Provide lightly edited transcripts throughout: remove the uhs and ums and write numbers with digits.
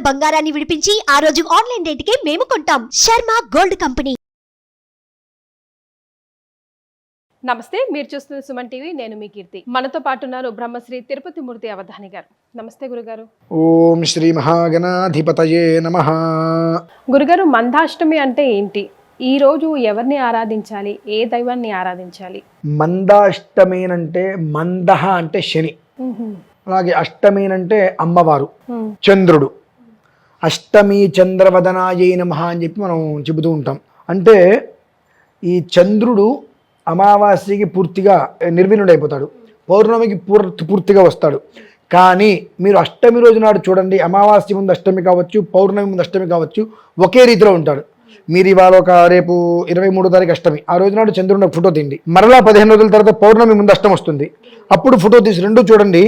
బంగారాన్ని విడిపించి ఆ రోజు ఆన్లైన్ రేటుకే మేము కొంటాం. Sharma gold company. నమస్తే, మీరు చూస్తున్న సుమన్ టీవీ. నేను మీ కీర్తి. మనతో పాటు ఉన్నారు బ్రహ్మశ్రీ తిరుపతి మూర్తి అవధాని గారు. నమస్తే గురుగారు. ఓం శ్రీ మహాగణాధిపతయే నమః. గురుగారు, మందాష్టమి అంటే ఏంటి? ఈ రోజు ఎవరిని ఆరాధించాలి? ఏ దైవాన్ని ఆరాధించాలి? మందాష్టమేనంటే మందహ అంటే శని, అలాగే అష్టమేనంటే అమ్మవారు, చంద్రుడు. అష్టమి చంద్రవదనాయే నమః అని చెప్పి మనం చెబుతూ ఉంటాం. అంటే ఈ చంద్రుడు అమావాస్యకి పూర్తిగా నిర్విణుడైపోతాడు, పౌర్ణమికి పూర్తిగా వస్తాడు. కానీ మీరు అష్టమి రోజు నాడు చూడండి, అమావాస్య ముందు అష్టమి కావచ్చు, పౌర్ణమి ముందు అష్టమి కావచ్చు, ఒకే రీతిలో ఉంటాడు. మీరు ఇవాళ రేపు 23వ తారీఖు అష్టమి, ఆ రోజు నాడు చంద్రుడు ఫోటో తీయండి. మరలా 15 రోజుల తర్వాత పౌర్ణమి ముందు అష్టమి వస్తుంది, అప్పుడు ఫోటో తీసి రెండు చూడండి,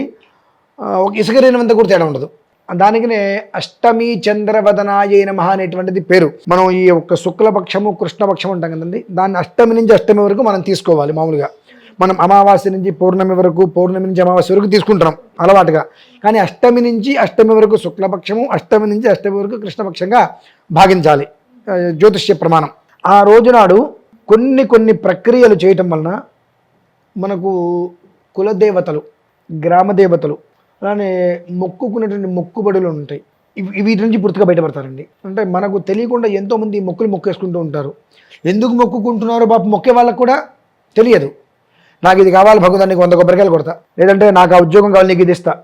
ఒక ఇసుకరేనంత కూడా తేడా ఉండదు. దానికినే అష్టమి చంద్రవదనాయే నమః అనేటువంటిది పేరు. మనం ఈ యొక్క శుక్లపక్షము కృష్ణపక్షం ఉంటాం కదండి, దాన్ని అష్టమి నుంచి అష్టమి వరకు మనం తీసుకోవాలి. మామూలుగా మనం అమావాస్య నుంచి పౌర్ణమి వరకు, పౌర్ణమి నుంచి అమావాస్య వరకు తీసుకుంటున్నాం అలవాటుగా. కానీ అష్టమి నుంచి అష్టమి వరకు శుక్లపక్షము, అష్టమి నుంచి అష్టమి వరకు కృష్ణపక్షంగా భావించాలి జ్యోతిష్య ప్రమాణం. ఆ రోజునాడు కొన్ని ప్రక్రియలు చేయటం వలన మనకు కులదేవతలు, గ్రామదేవతలు, అలానే మొక్కుకునేటువంటి మొక్కుబడులు ఉంటాయి. వీటి నుంచి పూర్తిగా బయటపడతారండి. అంటే మనకు తెలియకుండా ఎంతోమంది మొక్కేసుకుంటూ ఉంటారు. ఎందుకు మొక్కుకుంటున్నారో పాప మొక్కే వాళ్ళకు కూడా తెలియదు. నాకు ఇది కావాలి భగవంతుడా, నీకు 100 కొబ్బరికాయలు కొడతా, లేదంటే నాకు ఆ ఉద్యోగం కావాలి నీకు ఇది ఇస్తా,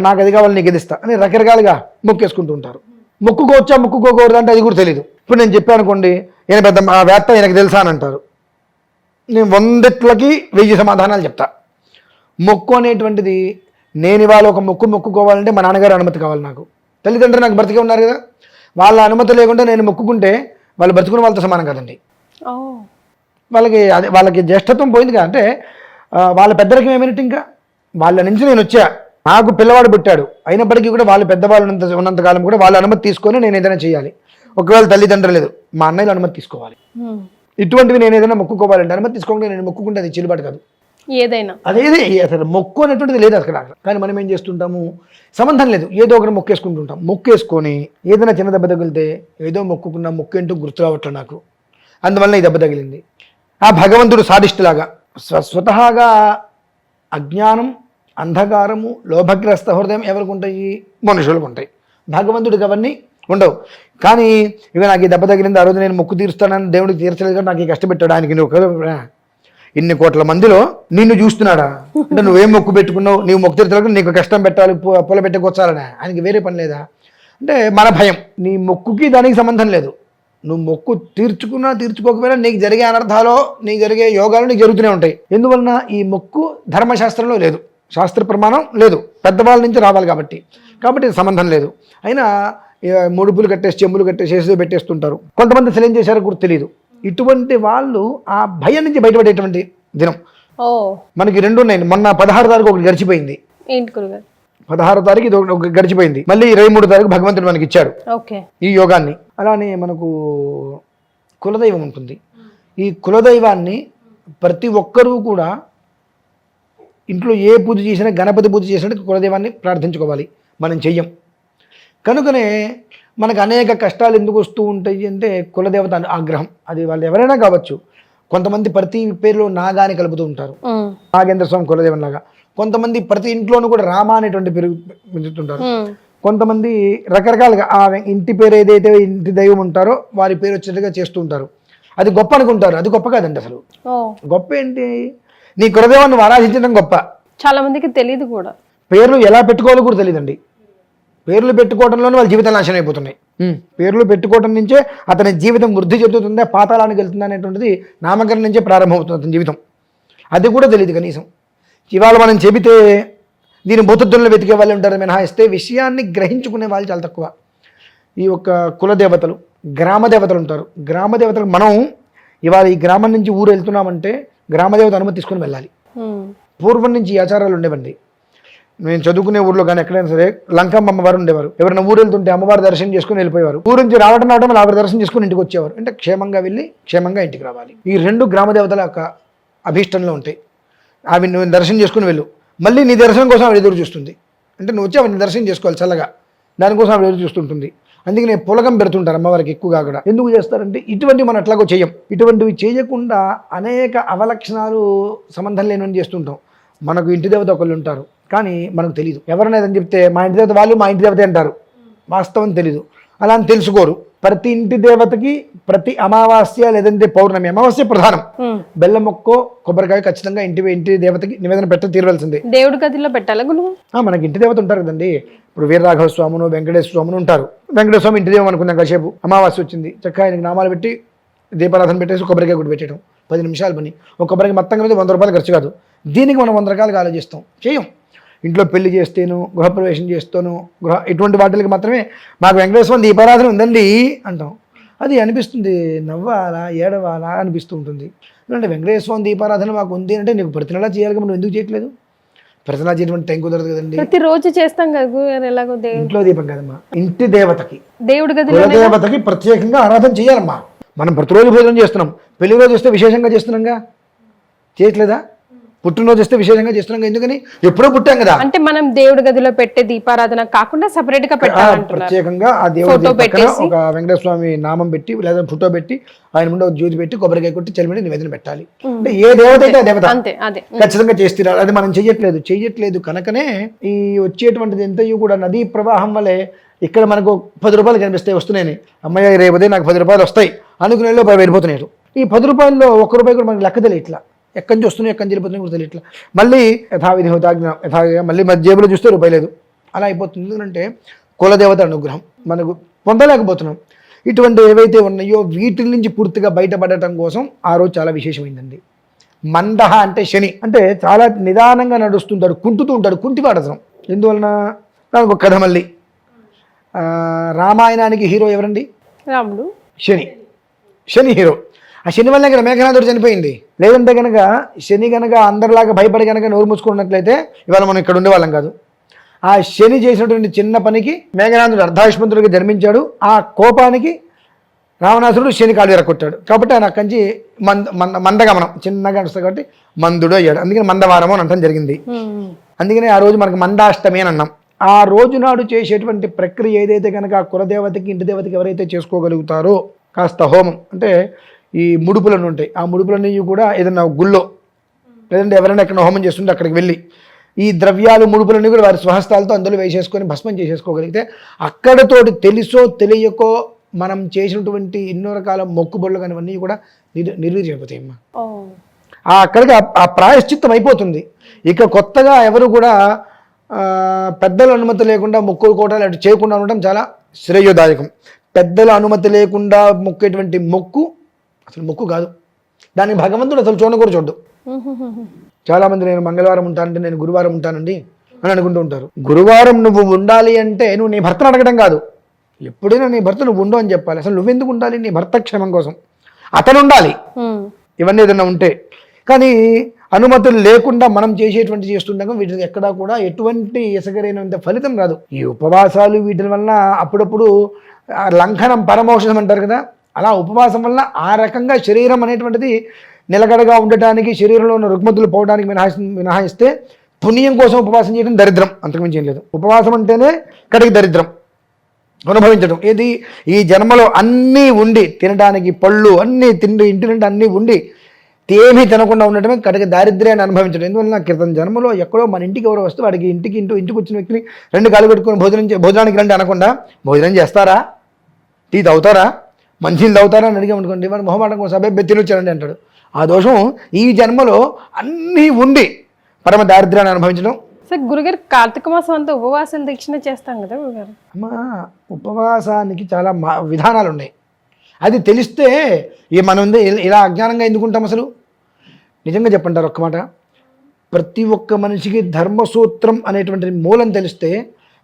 నాకు అది కావాలి నీకు ఇది ఇస్తా అని రకరకాలుగా మొక్కేసుకుంటూ ఉంటారు. మొక్కుకోవచ్చా మొక్కుకోకూడదు అంటే అది కూడా తెలియదు. ఇప్పుడు నేను చెప్పాను అనుకోండి, ఈయన పెద్ద వేత్త, ఈయనకు తెలుసా అని అంటారు. నేను 100కి 1000 సమాధానాలు చెప్తా. మొక్కు అనేటువంటిది, నేను ఇవాళ ఒక మొక్కుకోవాలంటే మా నాన్నగారు అనుమతి కావాలి. నాకు తల్లిదండ్రులు నాకు బ్రతికే ఉన్నారు కదా, వాళ్ళ అనుమతి లేకుండా నేను మొక్కుకుంటే వాళ్ళు బ్రతుకున్న వాళ్ళతో సమానం కదండి. వాళ్ళకి జ్యేష్ఠత్వం పోయిందిగా. అంటే వాళ్ళ పెద్దలకి ఏమైనట్టు, ఇంకా వాళ్ళ నుంచి నేను వచ్చా, నాకు పిల్లవాడు పుట్టాడు, అయినప్పటికీ కూడా వాళ్ళు పెద్దవాళ్ళు ఉన్నంతకాలం కూడా వాళ్ళ అనుమతి తీసుకొని నేను ఏదైనా చేయాలి. ఒకవేళ తల్లిదండ్రులు లేదు, మా అన్నయ్యలు అనుమతి తీసుకోవాలి. ఇటువంటివి నేను ఏదైనా మొక్కుకోవాలంటే అనుమతి తీసుకోకుండా నేను మొక్కుకుంటే అది చెల్లుబాటు కాదు. ఏదైనా అదేది అసలు మొక్కు అనేటువంటిది లేదు అక్కడ. కానీ మనం ఏం చేస్తుంటాము, సంబంధం లేదు, ఏదో ఒకటి మొక్కేసుకుంటుంటాం. మొక్కేసుకొని ఏదైనా చిన్న దెబ్బ తగిలితే ఏదో మొక్కుకున్న మొక్కేంటూ గుర్తు రావట్లే నాకు, అందువల్ల ఈ దెబ్బ తగిలింది. ఆ భగవంతుడు సాధిష్టులాగా స్వతహాగా అజ్ఞానం, అంధకారము, లోభగ్రస్త హృదయం ఎవరికి ఉంటాయి? మనుషులకు ఉంటాయి. భగవంతుడికి అవన్నీ ఉండవు. కానీ ఇవి నాకు ఈ దెబ్బ తగిలింది, ఆ రోజు నేను మొక్కు తీరుస్తానని దేవుడికి తీర్చలేదు కానీ నాకు ఈ కష్టపెట్టాడు. ఆయనకి ఇన్ని కోట్ల మందిలో నిన్ను చూస్తున్నాడా అంటే నువ్వేం మొక్కు పెట్టుకున్నావు, నీవు మొక్కు తీర్చలేదు, నీకు కష్టం పెట్టాలి, పొల పెట్టకొచ్చాలనే ఆయనకి వేరే పని లేదా? అంటే మన భయం. నీ మొక్కుకి దానికి సంబంధం లేదు. నువ్వు మొక్కు తీర్చుకున్నా తీర్చుకోకపోయినా నీకు జరిగే అనర్థాలు, నీకు జరిగే యోగాలు నీకు జరుగుతూనే ఉంటాయి. ఎందువలన ఈ మొక్కు ధర్మశాస్త్రంలో లేదు, శాస్త్ర ప్రమాణం లేదు, పెద్దవాళ్ళ నుంచి రావాలి కాబట్టి సంబంధం లేదు. అయినా ముడుపులు కట్టేసి, చెంబులు కట్టేసి, చేసి పెట్టేస్తుంటారు. కొంతమంది అసలు ఏం చేశారో కూడా తెలియదు. ఇటువంటి వాళ్ళు ఆ భయం నుంచి బయటపడేటువంటి దినం మనకి 2 ఉన్నాయి. మొన్న 16వ తారీఖు ఒకటి గడిచిపోయింది. 16వ తారీఖు ఇది ఒకటి గడిచిపోయింది. మళ్ళీ 23వ తారీఖు భగవంతుడు మనకి ఇచ్చాడు ఈ యోగాన్ని. అలానే మనకు కులదైవం ఉంటుంది. ఈ కులదైవాన్ని ప్రతి ఒక్కరూ కూడా ఇంట్లో ఏ పూజ చేసినా, గణపతి పూజ చేసినట్టు కులదైవాన్ని ప్రార్థించుకోవాలి. మనం చెయ్యం కనుకనే మనకు అనేక కష్టాలు ఎందుకు వస్తూ ఉంటాయి అంటే కులదేవత ఆగ్రహం. అది వాళ్ళు ఎవరైనా కావచ్చు. కొంతమంది ప్రతి పేరులో నాగాని కలుపుతూ ఉంటారు, నాగేంద్ర స్వామి కులదేవం లాగా. కొంతమంది ప్రతి ఇంట్లోనూ కూడా రామ అనేటువంటి పేరు పెంచుతుంటారు. కొంతమంది రకరకాలుగా ఆ ఇంటి పేరు ఏదైతే ఇంటి దైవం ఉంటారో వారి పేరు వచ్చేట్టుగా చేస్తూ ఉంటారు. అది గొప్ప అనుకుంటారు. అది గొప్ప కాదండి. అసలు గొప్ప ఏంటి, నీ కులదేవాన్ని ఆరాధించడం గొప్ప. చాలా మందికి తెలియదు కూడా. పేర్లు ఎలా పెట్టుకోవాలో కూడా తెలియదండి. పేర్లు పెట్టుకోవడంలోనే వాళ్ళ జీవితం నాశనం అయిపోతున్నాయి. పేర్లు పెట్టుకోవడం నుంచే అతని జీవితం వృద్ధి చెందుతుందా, పాతాళానికి వెళ్తుందా అనేటువంటిది నామకరణం నుంచే ప్రారంభమవుతుంది అతని జీవితం. అది కూడా తెలియదు కనీసం. ఇవాళ మనం చెబితే దీని బొత్తుల్లో వెతికే వాళ్ళు ఉంటారు మినహాయిస్తే విషయాన్ని గ్రహించుకునే వాళ్ళు చాలా తక్కువ. ఈ యొక్క కులదేవతలు, గ్రామదేవతలు ఉంటారు. గ్రామదేవతలు మనం ఇవాళ ఈ గ్రామం నుంచి ఊరు వెళ్తున్నామంటే గ్రామదేవత అనుమతి తీసుకుని వెళ్ళాలి. పూర్వం నుంచి ఈ ఆచారాలు ఉండేవండి. నేను చదువుకునే ఊర్లో కానీ ఎక్కడైనా సరే లంకమ్మ అమ్మవారు ఉండేవారు. ఎవరైనా ఊరు వెళ్తుంటే అమ్మవారి దర్శనం చేసుకుని వెళ్ళిపోయేవారు. ఊరు నుంచి రావడం ఆవిడ దర్శనం చేసుకుని ఇంటికి వచ్చేవారు. అంటే క్షేమంగా వెళ్ళి క్షేమంగా ఇంటికి రావాలి. ఈ 2 గ్రామదేవతల యొక్క అభీష్టంలో ఉంటాయి. ఆవిడ నువ్వు దర్శనం చేసుకుని వెళ్ళు, మళ్ళీ నీ దర్శనం కోసం ఆవిడ ఎదురు చూస్తుంది. అంటే నువ్వు వచ్చి ఆవిడ దర్శనం చేసుకోవాలి చల్లగా. దానికోసం ఆవిడ ఎదురు చూస్తుంటుంది. అందుకనే పులకం పెడుతుంటారు అమ్మవారికి ఎక్కువగా కూడా. ఎందుకు చేస్తారంటే ఇటువంటివి మనం ఎట్లాగో చేయం. ఇటువంటివి చేయకుండా అనేక అవలక్షణాలు సంబంధం లేనివని చేస్తుంటాం. మనకు ఇంటి దేవత ఒకళ్ళు ఉంటారు, కానీ మనకు తెలియదు. ఎవరైనా ఏదని చెప్తే మా ఇంటి దేవత వాళ్ళు మా ఇంటి దేవతే అంటారు, వాస్తవం తెలీదు. అలా అని తెలుసుకోరు. ప్రతి ఇంటి దేవతకి ప్రతి అమావాస్య లేదంటే పౌర్ణమి, అమావాస్య ప్రధానం, బెల్లం మొక్కో కొబ్బరికాయ ఖచ్చితంగా ఇంటి దేవతకి నివేదన పెట్ట తీరవలసిందే. దేవుడి గదిలో పెట్టాలా గురువు? మనకి ఇంటి దేవత ఉంటారు కదండి. ఇప్పుడు వీరరాఘవ స్వామును వెంకటేశ్వర స్వామును ఉంటారు. వెంకటేశ్వర స్వామి ఇంటి దేవం అనుకుందాం. కాసేపు అమావాస్య వచ్చింది, చక్కగా ఆయనకి నామాలు పెట్టి దీపారాధన పెట్టేసి కొబ్బరికాయ కూడా పెట్టడం 10 నిమిషాలు పని. ఒక కొబ్బరికి మొత్తం మీద 100 రూపాయలు ఖర్చు కాదు. దీనికి మనం 100 రకాలుగా ఆలోచిస్తాం, చేయం. ఇంట్లో పెళ్లి చేస్తేను, గృహప్రవేశం చేస్తాను, ఇటువంటి వాటికి మాత్రమే మాకు వెంకటేశ్వర దీపారాధన ఉందండి అంటాం. అది అనిపిస్తుంది, నవ్వాలా ఏడవాలా అనిపిస్తూ ఉంటుంది. అంటే వెంకటేశ్వర దీపారాధన మాకు ఉంది అంటే నీకు ప్రతి నెలా చేయాలి, మనం ఎందుకు చేయట్లేదు? ప్రతి నెలా చేయటువంటి టైం కుదరదు కదండి. ప్రతిరోజు చేస్తాం కదా. ఎలాగో ఇంట్లో దీపం కదమ్మా, ఇంటి దేవతకి దేవుడి గదిలో దేవతకి ప్రత్యేకంగా ఆరాధన చేయాలమ్మా. మనం ప్రతిరోజు భోజనం చేస్తున్నాం, పెళ్లి రోజు వస్తే విశేషంగా చేస్తున్నాంగా, చేయట్లేదా? పుట్టినరోజు వస్తే విశేషంగా చేస్తున్నాం, ఎందుకని ఎప్పుడో పుట్టాం కదా. అంటే మనం దేవుడి గదిలో పెట్టే దీపారాధన కాకుండా సెపరేట్ గా పెట్టాలి, ప్రత్యేకంగా ఆ దేవుడి పక్కన ఒక వెంకటేశ్వర స్వామి నామం పెట్టి లేదా ఫోటో పెట్టి ఆయన ముందు జ్యోతి పెట్టి కొబ్బరికాయ కొట్టి చలిమిడి నివేదన పెట్టాలి. అంటే ఏ దేవత అయితే ఆ దేవత ఖచ్చితంగా చేస్తున్నారు. అది మనం చెయ్యట్లేదు కనుకనే ఈ వచ్చేటువంటిది ఎంతయో కూడా నదీ ప్రవాహం వల్లే ఇక్కడ మనకు 10 రూపాయలు కనిపిస్తాయి వస్తున్నాయని, అమ్మయ్య రేపదే నాకు 10 రూపాయలు వస్తాయి అనుకునే వెళ్ళిపోతున్నాయి. ఈ 10 రూపాయల్లో 1 రూపాయి కూడా మనకు లెక్క తెలియ, ఇట్లా ఎక్కడి నుంచి వస్తున్నాయి ఎక్కడి నుంచి వెళ్ళిపోతున్నాయి కూడా తెలియట్లా. మళ్ళీ యథావిధి యథాగా మళ్ళీ మన జేబులో చూస్తే రూపాయి లేదు, అలా అయిపోతుంది. ఎందుకంటే కులదేవత అనుగ్రహం మనకు పొందలేకపోతున్నాం. ఇటువంటి ఏవైతే ఉన్నాయో వీటి నుంచి పూర్తిగా బయటపడటం కోసం ఆ రోజు చాలా విశేషమైందండి. మందహ అంటే శని, అంటే చాలా నిదానంగా నడుస్తుంటాడు, కుంటుతూ ఉంటాడు, కుంటివాడతనం. ఎందువలన నాకు ఒక కథ. మళ్ళీ రామాయణానికి హీరో ఎవరండి? రాముడు. శని హీరో. ఆ శని వల్ల కనుక మేఘనాథుడు చనిపోయింది. లేదంటే కనుక శని కనుక అందరిలాగా భయపడి కనుక నోరు మూసుకున్నట్లయితే ఇవాళ మనం ఇక్కడ ఉండేవాళ్ళం కాదు. ఆ శని చేసినటువంటి చిన్న పనికి మేఘనాథుడు అర్ధాయుష్మంతుడిగా జన్మించాడు. ఆ కోపానికి రావణాసురుడు శని కాలు ఎరగొట్టాడు. కాబట్టి ఆయన అక్కడి నుంచి మందగమనం చిన్నగా వస్తుంది కాబట్టి మందుడు అయ్యాడు. అందుకని మందవారము అని అనటం జరిగింది. అందుకని ఆ రోజు మనకు మందాష్టమి అని అన్నాం. ఆ రోజు నాడు చేసేటువంటి ప్రక్రియ ఏదైతే కనుక కులదేవతకి ఇంటి దేవతకి ఎవరైతే చేసుకోగలుగుతారో కాస్త హోమం, అంటే ఈ ముడుపులను ఉంటాయి, ఆ ముడుపులన్నీ కూడా ఏదైనా గుళ్ళో లేదంటే ఎవరైనా ఎక్కడ హోమం చేస్తుంటే అక్కడికి వెళ్ళి ఈ ద్రవ్యాలు ముడుపులన్నీ కూడా వారి స్వహస్తాలతో అందులో వేసేసుకొని భస్మం చేసేసుకోగలిగితే అక్కడతోటి తెలుసో తెలియకో మనం చేసినటువంటి ఎన్నో రకాల మొక్కుబొళ్ళు కానీ అన్నీ కూడా నిర్వీర్యమైపోతాయి అమ్మా. అక్కడికి ఆ ప్రాయశ్చిత్తం అయిపోతుంది. ఇక కొత్తగా ఎవరు కూడా పెద్దల అనుమతి లేకుండా మొక్కుకోవటాలు అటు చేయకుండా ఉండటం చాలా శ్రేయోదాయకం. పెద్దల అనుమతి లేకుండా మొక్కేటువంటి మొక్కు అసలు మొక్కు కాదు, దాన్ని భగవంతుడు అసలు చూడకూడదు చూడ్డు. చాలామంది నేను మంగళవారం ఉంటానంటే నేను గురువారం ఉంటానండి అని అనుకుంటూ ఉంటారు. గురువారం నువ్వు ఉండాలి అంటే నువ్వు నీ భర్తను అడగడం కాదు, ఎప్పుడైనా నీ భర్త నువ్వు ఉండు అని చెప్పాలి. అసలు నువ్వెందుకు ఉండాలి? నీ భర్త క్షేమం కోసం అతను ఉండాలి. ఇవన్నీ ఏదైనా ఉంటే కానీ అనుమతులు లేకుండా మనం చేస్తుండగా వీటికి ఎక్కడా కూడా ఎటువంటి ఎసగరైనంత ఫలితం రాదు. ఈ ఉపవాసాలు వీటి వల్ల అప్పుడప్పుడు లంఘనం పరమౌషధం అంటారు కదా, అలా ఉపవాసం వల్ల ఆ రకంగా శరీరం అనేటువంటిది నిలకడగా ఉండటానికి, శరీరంలో ఉన్న రుగ్మతులు పోవడానికి మినహాయిస్తే పుణ్యం కోసం ఉపవాసం చేయడం దరిద్రం, అంతకుమించి ఏం లేదు. ఉపవాసం అంటేనే కడిగి దరిద్రం అనుభవించడం. ఏది ఈ జన్మలో అన్నీ ఉండి తినడానికి పళ్ళు అన్నీ తిండి ఇంటి నుండి అన్నీ ఉండి ఏమీ తినకుండా ఉండటమే కడిగి దారిద్ర్యాన్ని అనుభవించడం. ఎందువల్ల క్రితం జన్మలో ఎక్కడో మన ఇంటికి ఎవరో వస్తే వాడికి ఇంటికి వచ్చిన వ్యక్తిని 2 కాళ్ళు పెట్టుకొని భోజనానికి రండి అనకుండా భోజనం చేస్తారా, టీ తాగుతారా, మంచినీళ్ళు తాగుతారా అని అడిగామనుకోండి, వాడు మొహమాటం కోసం అబ్బాయి తినొచ్చారండి అంటాడు. ఆ దోషం ఈ జన్మలో అన్నీ ఉండి పరమ దారిద్ర్యాన్ని అనుభవించడం. సార్ గురుగారు కార్తీక మాసం అంతా ఉపవాసం దీక్షణ చేస్తాం కదా గురుగారు. అమ్మా ఉపవాసానికి చాలా విధానాలు ఉన్నాయి. అది తెలిస్తే మనం ఇలా అజ్ఞానంగా ఎందుకుంటాం? అసలు నిజంగా చెప్పంటారు ఒక్క మాట, ప్రతి ఒక్క మనిషికి ధర్మసూత్రం అనేటువంటి మూలం తెలిస్తే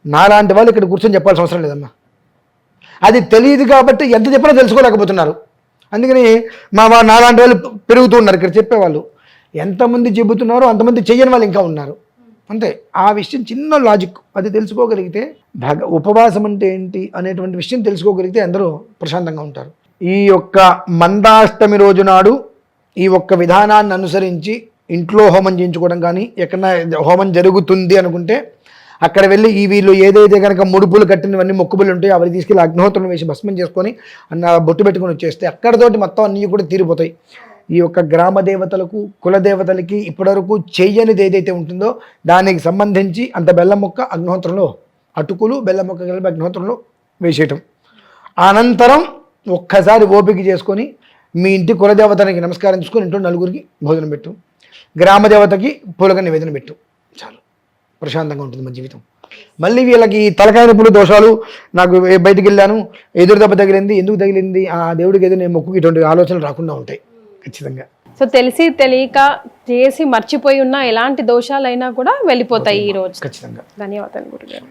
నాలాంటి వాళ్ళు ఇక్కడ కూర్చొని చెప్పాల్సిన అవసరం లేదమ్మా. అది తెలియదు కాబట్టి ఎంత చెప్పినా తెలుసుకోలేకపోతున్నారు. అందుకని నాలాంటి వాళ్ళు పెరుగుతూ ఉన్నారు. ఇక్కడ చెప్పేవాళ్ళు ఎంతమంది చెబుతున్నారో అంతమంది చెయ్యని వాళ్ళు ఇంకా ఉన్నారు. అంతే. ఆ విషయం చిన్న లాజిక్ అది తెలుసుకోగలిగితే ఉపవాసం అంటే ఏంటి అనేటువంటి విషయం తెలుసుకోగలిగితే అందరూ ప్రశాంతంగా ఉంటారు. ఈ యొక్క మందాష్టమి రోజు నాడు ఈ ఒక్క విధానాన్ని అనుసరించి ఇంట్లో హోమం చేయించుకోవడం కానీ ఎక్కడన్నా హోమం జరుగుతుంది అనుకుంటే అక్కడ వెళ్ళి ఈ వీళ్ళు ఏదైతే కనుక ముడుపులు కట్టినవన్నీ మొక్కుబులు ఉంటాయో అవి తీసుకెళ్ళి అగ్నిహోత్రం వేసి భస్మం చేసుకొని అన్న బొట్టు పెట్టుకొని వచ్చేస్తే అక్కడతోటి మొత్తం అన్నీ కూడా తీరిపోతాయి. ఈ యొక్క గ్రామ దేవతలకు కులదేవతలకి ఇప్పటివరకు చెయ్యనిది ఏదైతే ఉంటుందో దానికి సంబంధించి అంత బెల్లం మొక్క అగ్నిహోత్రంలో అటుకులు బెల్లం మొక్క కలిపి అగ్నిహోత్రంలో వేసేయటం. అనంతరం ఒక్కసారి ఓపిక చేసుకొని మీ ఇంటి కులదేవతనికి నమస్కారం చేసుకొని ఇంట్లో నలుగురికి భోజనం పెట్టు, గ్రామ దేవతకి పూలక నివేదన పెట్టు, చాలు ప్రశాంతంగా ఉంటుంది మన జీవితం. మళ్ళీ వీళ్ళకి తలకాయ నొప్పులు దోషాలు, నాకు బయటికి వెళ్ళాను ఎదురు దెబ్బ తగిలింది, ఎందుకు తగిలింది, ఆ దేవుడికి ఏదో నేను మొక్కు, ఇటువంటి ఆలోచనలు రాకుండా ఉంటాయి ఖచ్చితంగా. సో తెలిసి తెలియక చేసి మర్చిపోయి ఉన్న ఎలాంటి దోషాలైనా కూడా వెళ్ళిపోతాయి ఈ రోజు. ఖచ్చితంగా. ధన్యవాదాలు గురుగారు.